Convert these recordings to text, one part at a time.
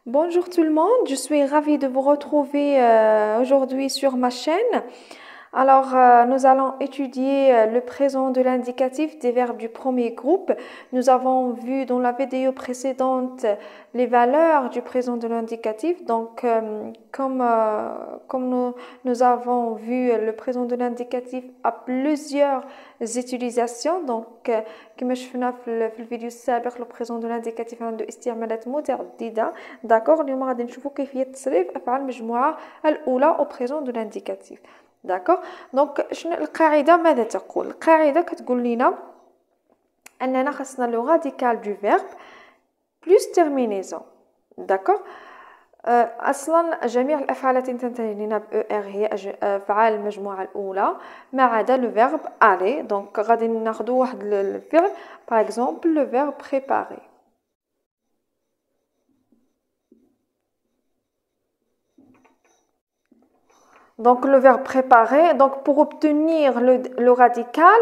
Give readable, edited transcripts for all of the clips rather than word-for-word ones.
Bonjour tout le monde, je suis ravie de vous retrouver aujourd'hui sur ma chaîne. Nous allons étudier le présent de l'indicatif des verbes du premier groupe. Nous avons vu dans la vidéo précédente les valeurs du présent de l'indicatif. Comme nous avons vu, le présent de l'indicatif a plusieurs utilisations. كما شفنا في الفيديو السابق le présent de l'indicatif عنده استعمالات متعددة. داكوغ اليوم غادي نشوفوا كيفية تصريف أفعال المجموعة الأولى au présent de l'indicatif. داكوغ دونك شنو القاعده ماذا تقول القاعده كتقول لنا اننا خصنا لو راديكال دو فيرب بلس تيرمينيزون داكوغ اصلا جميع الافعال التي تنتهي لنا ب ار هي افعال المجموعه الاولى ما عدا لو فيرب aller دونك غادي ناخذوا واحد الفعل باغ اكزومبل لو فيرب بريباري. Donc le verbe préparer, donc pour obtenir le radical,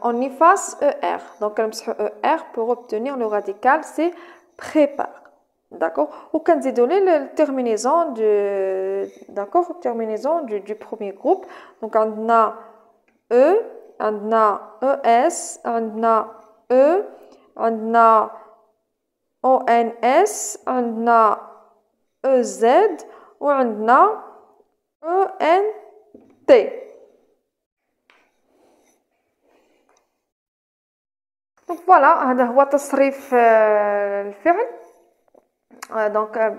on efface ER. Donc ER pour obtenir le radical, c'est prépare. D'accord? Ou quand vous donner la terminaison du premier groupe. Donc on a E, on a ES, on a E, on a ONS, on a EZ. وعندنا ENT. دونك فوالا هذا هو تصريف الفعل. دونك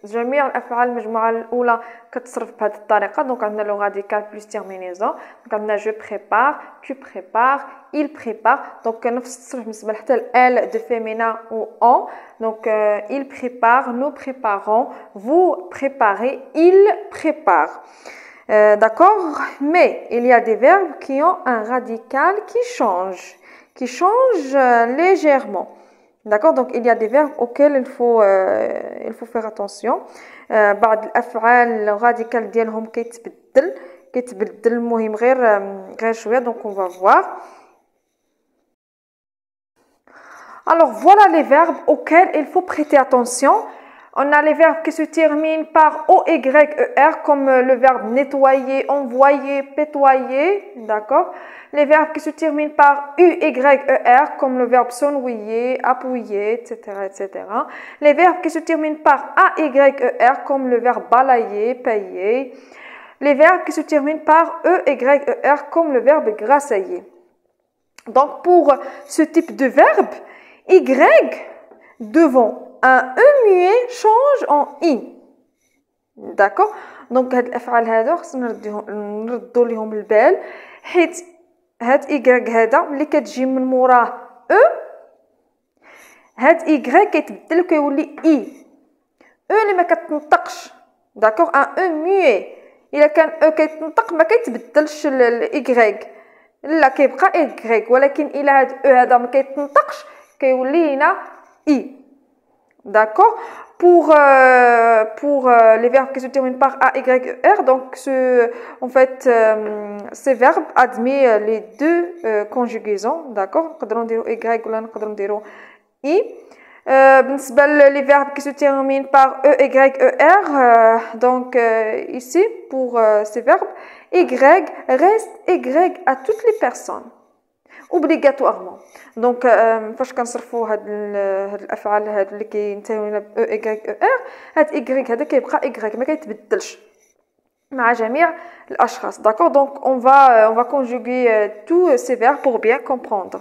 جميع الافعال المجموعه الاولى كتصرف بهذه الطريقه. دونك عندنا لو راديكال بلس تيرمينيزون. دونك عندنا جو بريبار، tu prépares، il prépare. دونك نفس التصريف بالنسبه حتى ال دو فيمينا و on. Donc il prépare, nous préparons, vous préparez, il prépare. D'accord? Mais il y a des verbes qui ont un radical qui change légèrement. D'accord? Donc il y a des verbes auxquels il faut faire attention. بعض الأفعال الراديكال ديالهم كيتبدل المهم غير شوية. Donc on va voir. Alors voilà les verbes auxquels il faut prêter attention. On a les verbes qui se terminent par OYER comme le verbe nettoyer, envoyer, pétoyer, d'accord? Les verbes qui se terminent par UYER comme le verbe s'ennuyer, appuyer, etc., etc. Les verbes qui se terminent par AYER comme le verbe balayer, payer. Les verbes qui se terminent par EYER comme le verbe grassailler. Donc pour ce type de verbe, Y devant un E muet change en I. D'accord? Donc هاد الافعال هادو خصنا نردو ليهم البال حيت هاد Y هذا ملي كتجي من موراه E هاد Y كيتبدل كيولي I. E اللي ما كتنطقش. داكوغ ان E muet الا كان E كيتنطق ما كيتبدلش Y لا كيبقى Y. ولكن الا هاد E هذا ما كيتنطقش كيولي لينا I. D'accord? Pour les verbes qui se terminent par AYER, donc ces verbes admettent les deux conjugaisons. D'accord? نقدروا نديروا Y ولا نقدروا نديروا I. بالنسبة les verbes qui se terminent par EYER, ici pour ces verbes, Y reste Y à toutes les personnes. obligatoirement. Donc فاش كنصرفوا هاد الافعال هاد اللي كينتهيو ب او اي ار هاد اي هذا كيبقى اي ما كيتبدلش مع جميع الاشخاص. d'accord donc on va conjuguer tous ces verbes pour bien comprendre.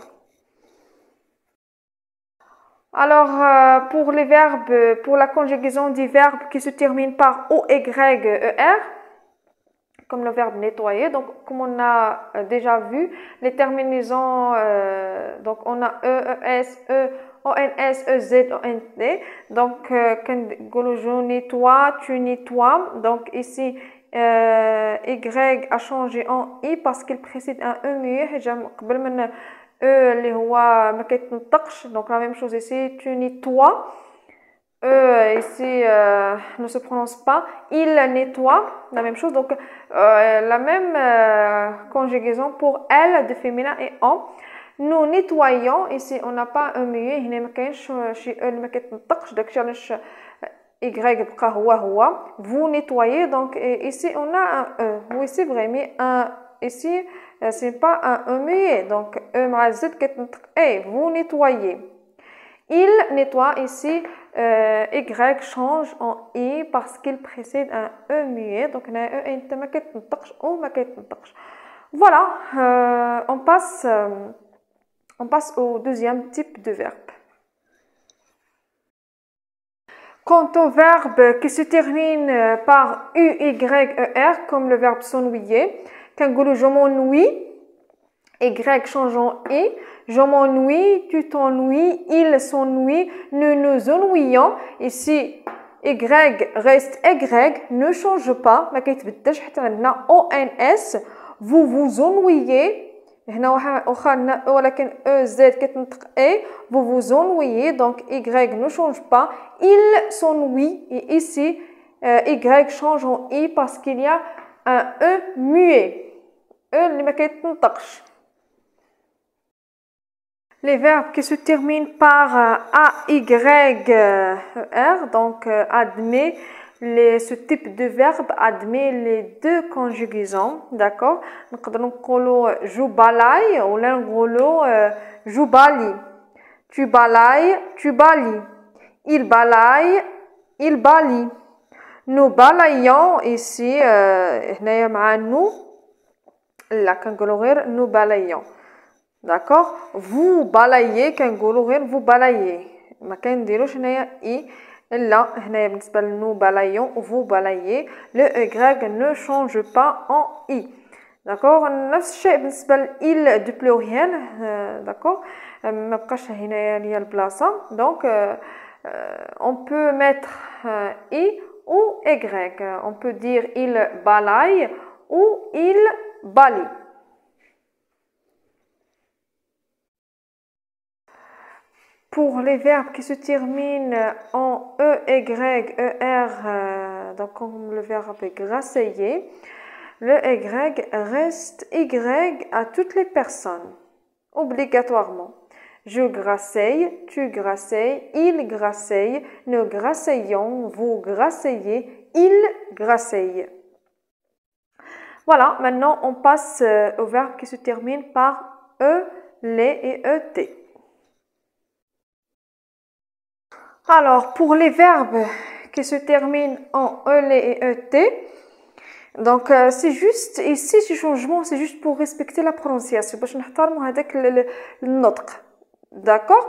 Alors pour les verbes, pour la conjugaison des verbes qui se terminent par OYER comme le verbe nettoyer. Donc comme on a déjà vu les terminaisons, donc on a EES, ONS, EZ, ONT. Donc quand je nettoie, tu nettoies. Donc ici Y a changé en I parce qu'il précède un E muet. قبل من E اللي هو ما كيتنطقش. Donc la même chose ici, tu nettoies. Ici ne se prononce pas. Il nettoie, la même chose. Donc la même conjugaison pour elle de féminin et on. nous nettoyons. Ici on n'a pas un muet, هنا ما كاينش شي اللي ما كيتنطقش داكشي علاش y بقى هو. Vous nettoyez, donc ici on a un e. Oui, c'est vrai, mais ici c'est pas un muet, donc e مع z كتنطق e. Vous nettoyez. Il nettoie ici, y change en i parce qu'il précède un e muet, donc هنا e انت ما كتنطقش او ما كتنطقش. Voilà, on passe au deuxième type de verbe. Quant au verbe qui se termine par u-y-e-r, comme le verbe s'ennuyer, quand je m'ennuie, y change en i, je m'ennuie, tu t'ennuies, il s'ennuie, nous nous ennuyons. Ici, y reste y, ne change pas, ما كيتبدلش حتى عندنا ons. Vous vous ennuyez. هنا واخا ولكن e z كتنطق e. Vous vous ennuyez, donc y ne change pas. Il s'ennuie, et ici y change en i parce qu'il y a un e muet. E اللي ما كيتنطقش. Les verbes qui se terminent par AYER, donc admet, ce type de verbe admet les deux conjugaisons, d'accord? نقدر نقولوا جو بالاي ولا نقولوا جو بالي. Tu balayes, tu balies. Il balaye, il balie. Nous balayons ici, هنايا مع nous, لا كنقولوا غير nous balayons. D'accord? Vous balayez, vous balayez. ما كنديروش هنايا اي لا هنايا بالنسبه لنو balayons, vous balayez. Le y ne change pas en i. D'accord? نفس الشيء بالنسبه لإل du pluriel. D'accord? ما بقاش هنايا ليا البلاصه. Donc on peut mettre i ou y. On peut dire il balaye ou il balie. Pour les verbes qui se terminent en e, y, er, donc comme le verbe grassiller, le y reste y à toutes les personnes, obligatoirement. Je grasseille, tu grasseilles, il grasseille, nous grasseillons, vous grasseyez, il grasseille. Voilà, maintenant on passe aux verbes qui se terminent par e, les et et. Alors, pour les verbes qui se terminent en e et et, donc c'est juste ici ce changement, c'est juste pour respecter la prononciation, باش نحترموا هذاك النطق. D'accord?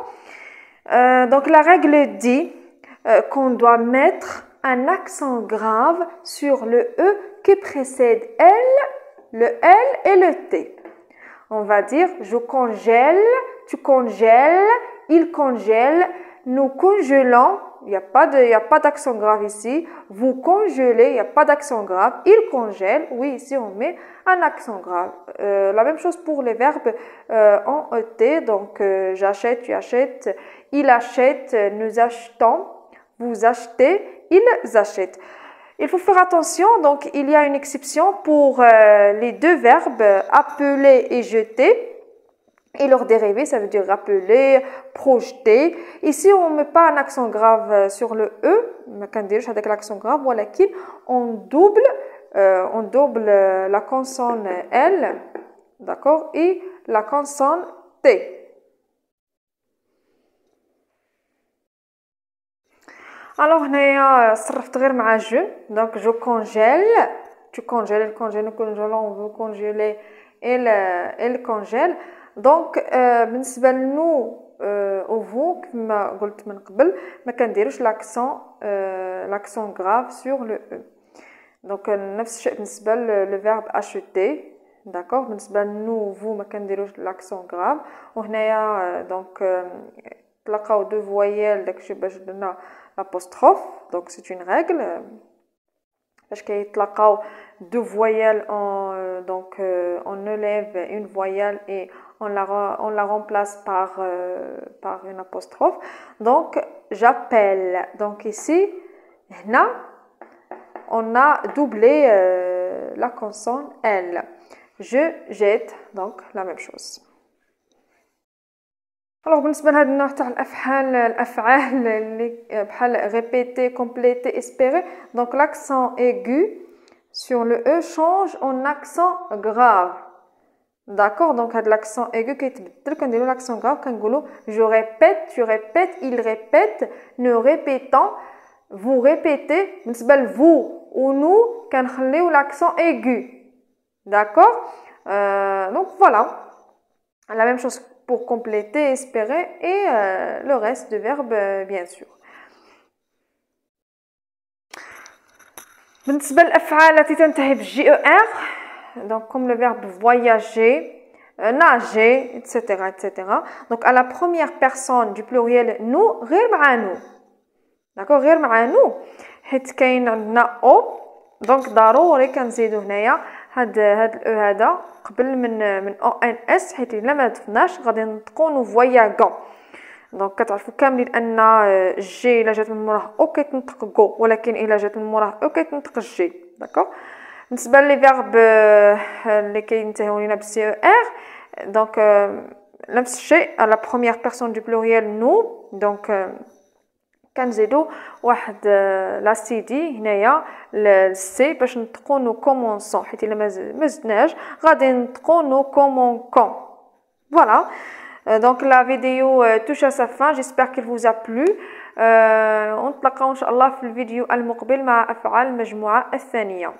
Donc la règle dit qu'on doit mettre un accent grave sur le e qui précède l, le l et le t. On va dire je congèle, tu congèles, il congèle. Nous congelons, il n'y a pas d'accent grave ici. Vous congelez, il n'y a pas d'accent grave. Il congèle, oui, ici on met un accent grave. La même chose pour les verbes en ET. Donc j'achète, tu achètes, il achète, nous achetons, vous achetez, ils achètent. Il faut faire attention, donc il y a une exception pour les deux verbes appeler et jeter. Et leur dérivé, ça veut dire rappeler, projeter. Ici, on ne met pas un accent grave sur le E, avec l'accent grave, voilà, on double la consonne L, d'accord, et la consonne T. Alors, on a صرفت غير مع je, donc je congèle, tu congèles, elle congèle, nous congelons, on veut congeler, elle congèle. Donc بالنسبه لنو او فو كما قلت من قبل ما كنديروش l'accent grave sur le e. Donc نفس الشيء بالنسبه le verbe acheter. D'accord? بالنسبه لنو فو ما كنديروش l'accent grave. وهنايا donc تلقاو دو voyelles داكشي باش درنا l'apostrophe. Donc c'est une règle. Parce كيتلاقاو deux voyelles donc on enlève une voyelle et on la remplace par une apostrophe. Donc j'appelle. Donc ici هنا on a doublé la consonne L. Je jette, donc la même chose. Alors بالنسبه لهذا النوع تاع الافعال اللي بحال répéter, compléter, espérer, donc l'accent aigu sur le e change en accent grave. D'accord, donc l'accent aigu كيتبدل كنديرو l'accent grave كنقولوا je répète, tu répètes, il répète, nous répétons, vous répétez. بالنسبه ل vous ou nous كنخليو l'accent aigu. D'accord, donc voilà, la même chose pour compléter, espérer et le reste de verbes bien sûr. بالنسبة للأفعال التي تنتهي بالجي او ار donc comme le verbe voyager, nager, etc. Donc à la première personne du pluriel nous غير مع nous. d'accord, غير مع nous حيت كاين عندنا او دونك ضروري كنزيدو هنايا هاد الاو هذا قبل من او ان اس حيت الا ما ضفناش غادي نطقو نو فواياغون. دونك كتعرفوا كاملين ان جي الا جات من موراه او كيتنطق غو ولكن الا جات من موراه او كيتنطق جي. داكوغ بالنسبه لي فيرب اللي كينتهيو لينا بالسي او ار دونك نفس الشيء على la première personne du pluriel nous دونك كنزيدو واحد لا سي دي هنايا السي باش نطقو نو كومونسون حيت الا ما زدناش غادي نطقو نو كومونكون. Voilà, donc la vidéo touche à sa fin, j'espère qu'elle vous a plu. ونتلاقاو ان شاء الله في الفيديو المقبل مع افعال المجموعه الثانيه.